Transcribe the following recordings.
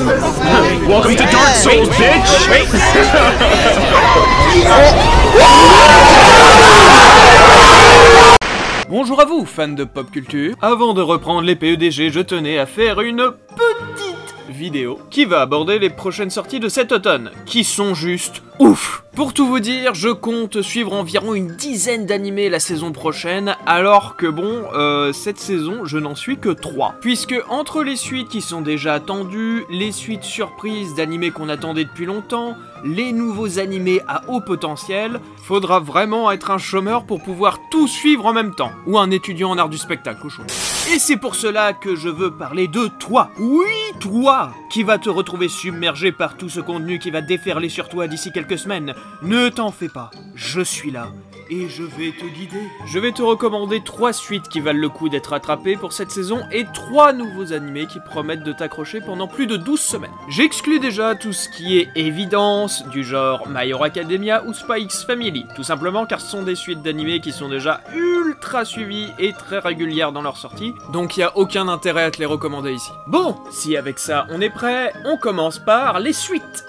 Welcome to Dark Souls, bitch! Bonjour à vous, fans de pop culture. Avant de reprendre les PEDG, je tenais à faire une petite vidéo qui va aborder les prochaines sorties de cet automne, qui sont juste ouf. Pour tout vous dire, je compte suivre environ une dizaine d'animés la saison prochaine, alors que bon, cette saison, je n'en suis que 3. Puisque entre les suites qui sont déjà attendues, les suites surprises d'animés qu'on attendait depuis longtemps, les nouveaux animés à haut potentiel, faudra vraiment être un chômeur pour pouvoir tout suivre en même temps. Ou un étudiant en art du spectacle, au choix. Et c'est pour cela que je veux parler de toi. Oui, toi, qui va te retrouver submergé par tout ce contenu qui va déferler sur toi d'ici quelques semaines. Ne t'en fais pas, je suis là. Et je vais te guider. Je vais te recommander 3 suites qui valent le coup d'être attrapées pour cette saison et 3 nouveaux animés qui promettent de t'accrocher pendant plus de 12 semaines. J'exclus déjà tout ce qui est évidence, du genre My Hero Academia ou Spy X Family, tout simplement car ce sont des suites d'animés qui sont déjà ultra suivies et très régulières dans leur sortie, donc il n'y a aucun intérêt à te les recommander ici. Bon, si avec ça on est prêt, on commence par les suites.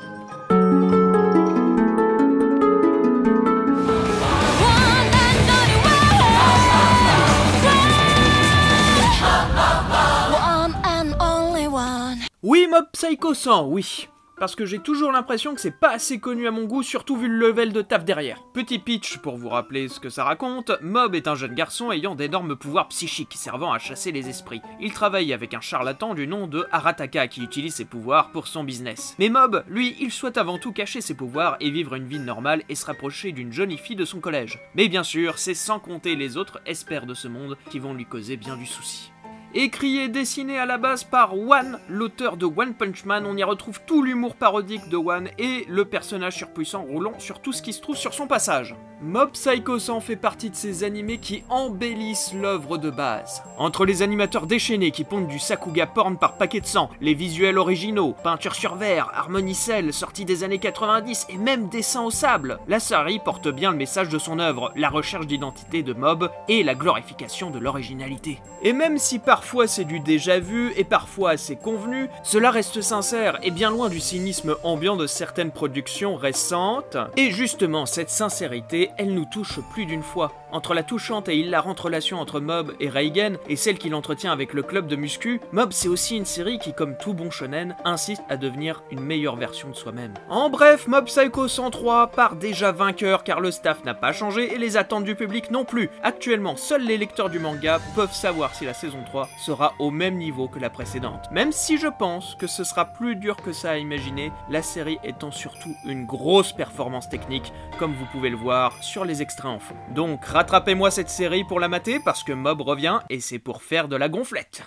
Oui, Mob Psycho 100, oui. Parce que j'ai toujours l'impression que c'est pas assez connu à mon goût, surtout vu le level de taf derrière. Petit pitch pour vous rappeler ce que ça raconte, Mob est un jeune garçon ayant d'énormes pouvoirs psychiques servant à chasser les esprits. Il travaille avec un charlatan du nom de Arataka qui utilise ses pouvoirs pour son business. Mais Mob, lui, il souhaite avant tout cacher ses pouvoirs et vivre une vie normale et se rapprocher d'une jolie fille de son collège. Mais bien sûr, c'est sans compter les autres experts de ce monde qui vont lui causer bien du souci. Écrit et dessiné à la base par One, l'auteur de One Punch Man, on y retrouve tout l'humour parodique de One et le personnage surpuissant roulant sur tout ce qui se trouve sur son passage. Mob Psycho 100 fait partie de ces animés qui embellissent l'œuvre de base. Entre les animateurs déchaînés qui pondent du Sakuga porn par paquet de sang, les visuels originaux, peinture sur verre, harmonicelle, sortie des années 90 et même dessin au sable, la série porte bien le message de son œuvre, la recherche d'identité de Mob et la glorification de l'originalité. Et même si parfois c'est du déjà vu et parfois assez convenu, cela reste sincère et bien loin du cynisme ambiant de certaines productions récentes. Et justement, cette sincérité, elle nous touche plus d'une fois. Entre la touchante et hilarante relation entre Mob et Reigen et celle qu'il entretient avec le club de muscu, Mob c'est aussi une série qui, comme tout bon shonen, insiste à devenir une meilleure version de soi-même. En bref, Mob Psycho 103 part déjà vainqueur car le staff n'a pas changé et les attentes du public non plus. Actuellement, seuls les lecteurs du manga peuvent savoir si la saison 3 sera au même niveau que la précédente. Même si je pense que ce sera plus dur que ça à imaginer, la série étant surtout une grosse performance technique, comme vous pouvez le voir sur les extraits en fond. Donc rattrapez-moi cette série pour la mater parce que Mob revient et c'est pour faire de la gonflette.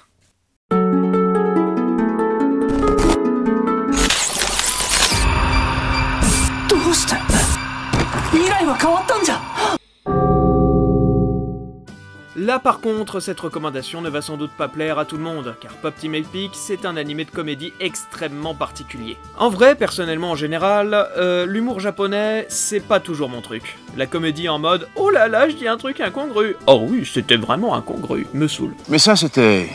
Là par contre, cette recommandation ne va sans doute pas plaire à tout le monde, car Pop Team Epic, c'est un animé de comédie extrêmement particulier. En vrai, personnellement en général, l'humour japonais, c'est pas toujours mon truc. La comédie en mode « Oh là là, je dis un truc incongru !»« Oh oui, c'était vraiment incongru !» me saoule. Mais ça, c'était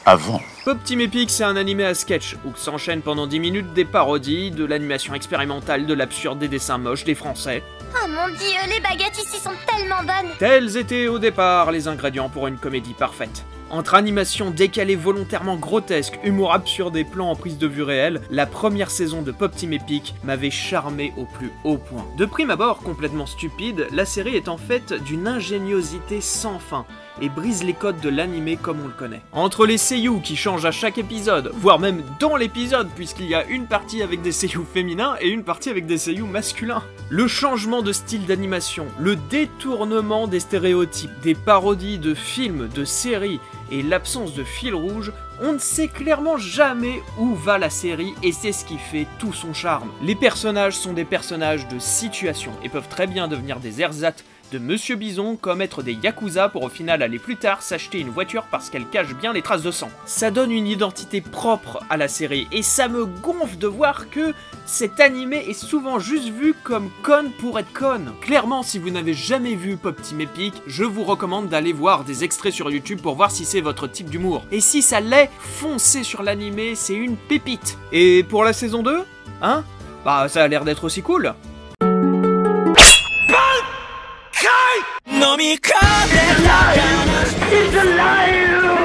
avant. Pop Team Epic, c'est un animé à sketch, où s'enchaînent pendant 10 minutes des parodies, de l'animation expérimentale, de l'absurde, des dessins moches, des français. Oh mon dieu, les baguettes ici sont tellement bonnes! Tels étaient au départ les ingrédients pour une comédie parfaite. Entre animation décalée volontairement grotesque, humour absurde et plans en prise de vue réelle, la première saison de Pop Team Epic m'avait charmé au plus haut point. De prime abord complètement stupide, la série est en fait d'une ingéniosité sans fin et brise les codes de l'animé comme on le connaît. Entre les seiyuu qui changent à chaque épisode, voire même dans l'épisode puisqu'il y a une partie avec des seiyuu féminins et une partie avec des seiyuu masculins. Le changement de style d'animation, le détournement des stéréotypes, des parodies de films, de séries et l'absence de fil rouge, on ne sait clairement jamais où va la série et c'est ce qui fait tout son charme. Les personnages sont des personnages de situation et peuvent très bien devenir des ersatz de Monsieur Bison comme être des Yakuza pour au final aller plus tard s'acheter une voiture parce qu'elle cache bien les traces de sang. Ça donne une identité propre à la série et ça me gonfle de voir que cet animé est souvent juste vu comme con pour être con. Clairement, si vous n'avez jamais vu Pop Team Epic, je vous recommande d'aller voir des extraits sur YouTube pour voir si c'est votre type d'humour. Et si ça l'est, foncez sur l'animé, c'est une pépite. Et pour la saison 2, hein? Bah ça a l'air d'être aussi cool.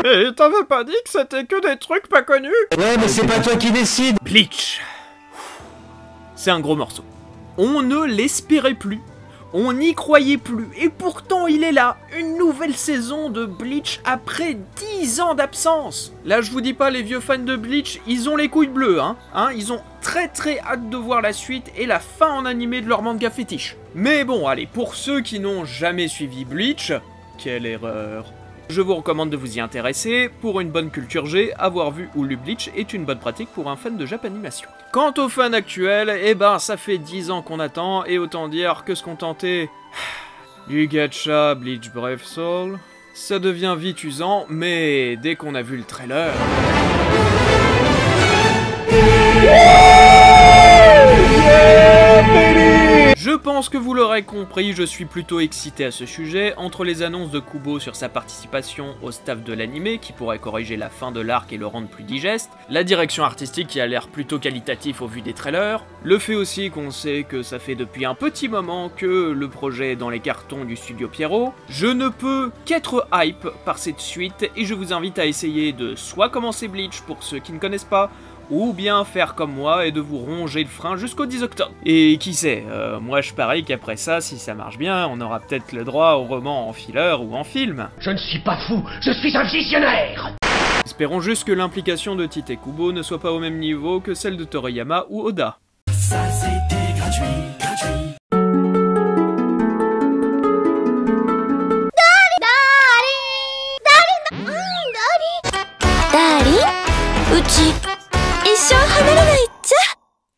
Et t'avais pas dit que c'était que des trucs pas connus? Ouais, mais c'est pas toi qui décide. Bleach. C'est un gros morceau. On ne l'espérait plus. On n'y croyait plus. Et pourtant, il est là. Une nouvelle saison de Bleach après 10 ans d'absence. Là, je vous dis pas, les vieux fans de Bleach, ils ont les couilles bleues, hein. Ils ont très hâte de voir la suite et la fin en animé de leur manga fétiche. Mais bon, allez, pour ceux qui n'ont jamais suivi Bleach, quelle erreur. Je vous recommande de vous y intéresser. Pour une bonne culture G, avoir vu ou lu Bleach est une bonne pratique pour un fan de Japanimation. Quant aux fans actuels, eh ben ça fait 10 ans qu'on attend, et autant dire que se contenter du gacha Bleach Brave Soul, ça devient vite usant, mais dès qu'on a vu le trailer... Je pense que vous l'aurez compris, je suis plutôt excité à ce sujet. Entre les annonces de Kubo sur sa participation au staff de l'animé, qui pourrait corriger la fin de l'arc et le rendre plus digeste, la direction artistique qui a l'air plutôt qualitatif au vu des trailers, le fait aussi qu'on sait que ça fait depuis un petit moment que le projet est dans les cartons du studio Pierrot, je ne peux qu'être hype par cette suite et je vous invite à essayer de soit commencer Bleach pour ceux qui ne connaissent pas, ou bien faire comme moi et de vous ronger le frein jusqu'au 10 octobre. Et qui sait, moi je parie qu'après ça, si ça marche bien, on aura peut-être le droit au roman en filler ou en film. Je ne suis pas fou, je suis un visionnaire. Espérons juste que l'implication de Tite Kubo ne soit pas au même niveau que celle de Toriyama ou Oda. Ça c'était gratuit.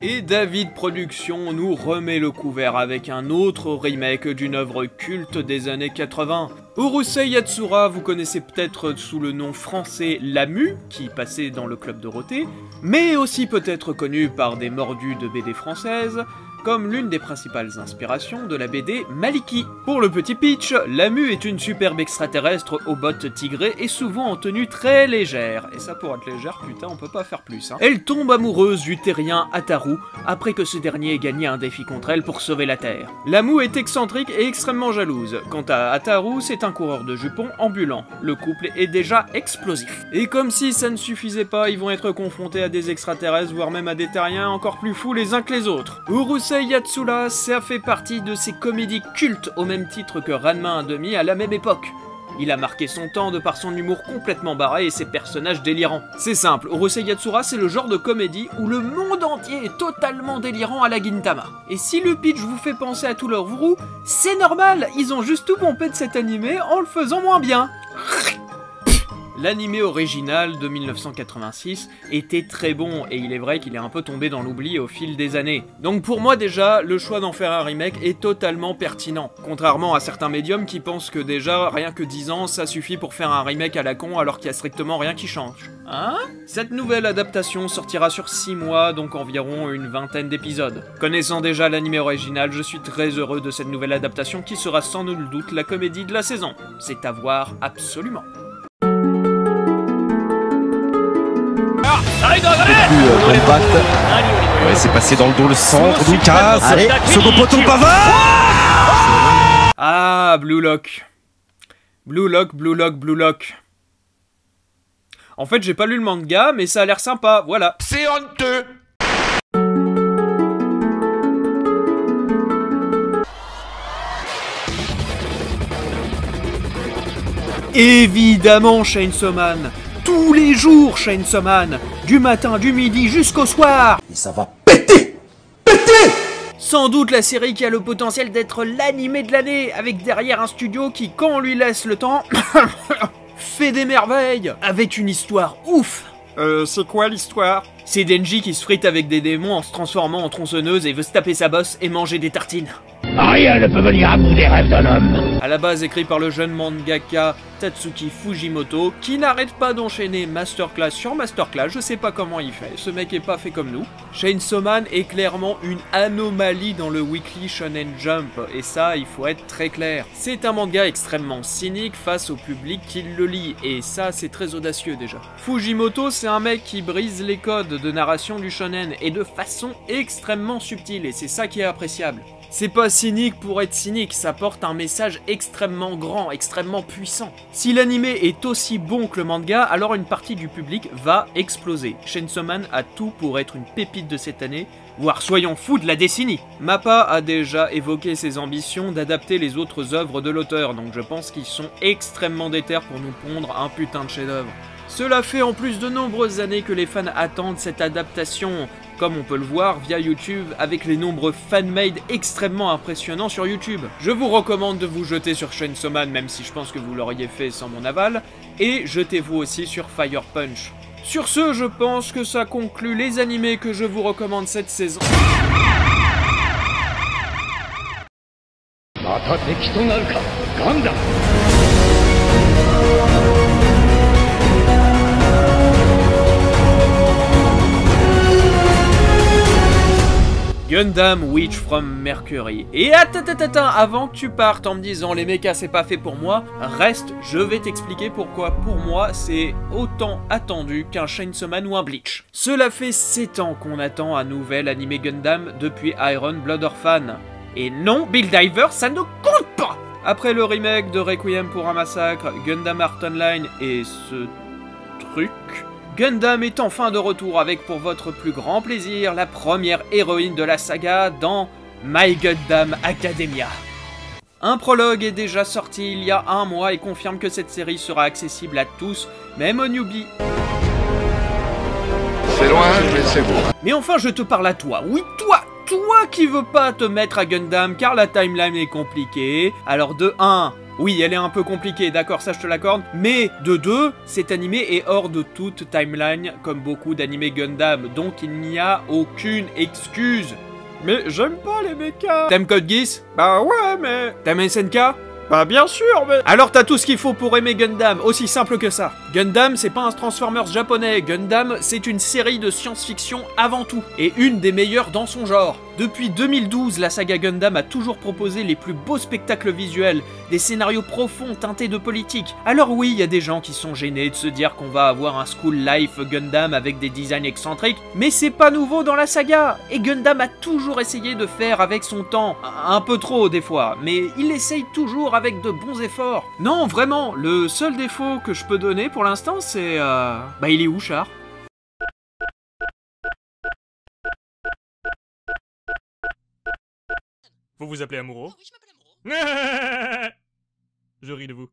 Et David Productions nous remet le couvert avec un autre remake d'une œuvre culte des années 80. Urusei Yatsura, vous connaissez peut-être sous le nom français Lamu, qui passait dans le Club Dorothée, mais aussi peut-être connu par des mordus de BD françaises, comme l'une des principales inspirations de la BD Maliki. Pour le petit pitch, Lamu est une superbe extraterrestre aux bottes tigrées et souvent en tenue très légère. Et ça, pour être légère, putain, on peut pas faire plus, hein. Elle tombe amoureuse du terrien Ataru, après que ce dernier ait gagné un défi contre elle pour sauver la Terre. Lamu est excentrique et extrêmement jalouse. Quant à Ataru, c'est un coureur de jupons ambulant. Le couple est déjà explosif. Et comme si ça ne suffisait pas, ils vont être confrontés à des extraterrestres, voire même à des terriens encore plus fous les uns que les autres. Urusei Yatsura, ça fait partie de ces comédies cultes au même titre que Ranma 1/2 à la même époque. Il a marqué son temps de par son humour complètement barré et ses personnages délirants. C'est simple, Urusei Yatsura c'est le genre de comédie où le monde entier est totalement délirant à la Gintama. Et si le pitch vous fait penser à Toulourou, c'est normal, ils ont juste tout pompé de cet animé en le faisant moins bien. L'animé original de 1986 était très bon et il est vrai qu'il est un peu tombé dans l'oubli au fil des années. Donc pour moi déjà, le choix d'en faire un remake est totalement pertinent. Contrairement à certains médiums qui pensent que déjà, rien que 10 ans, ça suffit pour faire un remake à la con alors qu'il y a strictement rien qui change. Hein? Cette nouvelle adaptation sortira sur 6 mois, donc environ une vingtaine d'épisodes. Connaissant déjà l'animé original, je suis très heureux de cette nouvelle adaptation qui sera sans nul doute la comédie de la saison. C'est à voir absolument. Ouais, c'est passé dans le dos le centre, Lucas. Allez, second poteau, Pavard. Ah, Blue Lock. Blue Lock, Blue Lock, Blue Lock. En fait, j'ai pas lu le manga, mais ça a l'air sympa, voilà. C'est honteux. Évidemment, Chainsaw Man. Tous les jours, Chainsaw Man. Du matin, du midi, jusqu'au soir. Et ça va péter. Sans doute la série qui a le potentiel d'être l'animé de l'année, avec derrière un studio qui, quand on lui laisse le temps, fait des merveilles, avec une histoire ouf. C'est quoi l'histoire? C'est Denji qui se frite avec des démons en se transformant en tronçonneuse et veut se taper sa bosse et manger des tartines. Rien ne peut venir à bout des rêves d'un homme. À la base écrit par le jeune mangaka Tatsuki Fujimoto, qui n'arrête pas d'enchaîner masterclass sur masterclass, je sais pas comment il fait, ce mec est pas fait comme nous. Chainsaw Man est clairement une anomalie dans le Weekly Shonen Jump, et ça il faut être très clair. C'est un manga extrêmement cynique face au public qui le lit, et ça c'est très audacieux déjà. Fujimoto c'est un mec qui brise les codes de narration du shonen, et de façon extrêmement subtile, et c'est ça qui est appréciable. C'est pas cynique pour être cynique, ça porte un message extrêmement grand, extrêmement puissant. Si l'anime est aussi bon que le manga, alors une partie du public va exploser. Chainsaw Man a tout pour être une pépite de cette année, voire soyons fous de la décennie. Mappa a déjà évoqué ses ambitions d'adapter les autres œuvres de l'auteur, donc je pense qu'ils sont extrêmement déter pour nous pondre un putain de chef-d'œuvre. Cela fait en plus de nombreuses années que les fans attendent cette adaptation, comme on peut le voir via YouTube avec les nombreux fan-made extrêmement impressionnants sur YouTube. Je vous recommande de vous jeter sur Chainsaw Man, même si je pense que vous l'auriez fait sans mon aval, et jetez-vous aussi sur Fire Punch. Sur ce, je pense que ça conclut les animés que je vous recommande cette saison. Gundam Witch from Mercury. Et attends, avant que tu partes en me disant les mechas c'est pas fait pour moi, reste, je vais t'expliquer pourquoi pour moi c'est autant attendu qu'un Chainsaw Man ou un Bleach. Cela fait 7 ans qu'on attend un nouvel animé Gundam depuis Iron Blood Orphan. Et non, Build Diver, ça ne compte pas! Après le remake de Requiem pour un massacre, Gundam Art Online et ce truc... Gundam est enfin de retour avec pour votre plus grand plaisir la première héroïne de la saga dans My Gundam Academia. Un prologue est déjà sorti il y a un mois et confirme que cette série sera accessible à tous, même aux newbies. C'est loin, mais c'est beau. Mais enfin je te parle à toi, oui toi qui veux pas te mettre à Gundam car la timeline est compliquée. Alors de 1... oui, elle est un peu compliquée, d'accord, ça je te l'accorde, mais de 2, cet animé est hors de toute timeline, comme beaucoup d'animés Gundam, donc il n'y a aucune excuse. Mais j'aime pas les mechas. T'aimes Code Geass? Bah ouais, mais... T'aimes SNK? Bah bien sûr, mais... Alors t'as tout ce qu'il faut pour aimer Gundam, aussi simple que ça. Gundam, c'est pas un Transformers japonais, Gundam, c'est une série de science-fiction avant tout, et une des meilleures dans son genre. Depuis 2012, la saga Gundam a toujours proposé les plus beaux spectacles visuels, des scénarios profonds teintés de politique. Alors oui, il y a des gens qui sont gênés de se dire qu'on va avoir un School Life Gundam avec des designs excentriques, mais c'est pas nouveau dans la saga, et Gundam a toujours essayé de faire avec son temps, un peu trop des fois, mais il essaye toujours avec de bons efforts. Non, vraiment, le seul défaut que je peux donner pour l'instant, c'est... bah il est où, Char? Vous vous appelez Amuro? Oui, je m'appelle Amuro. Je ris de vous.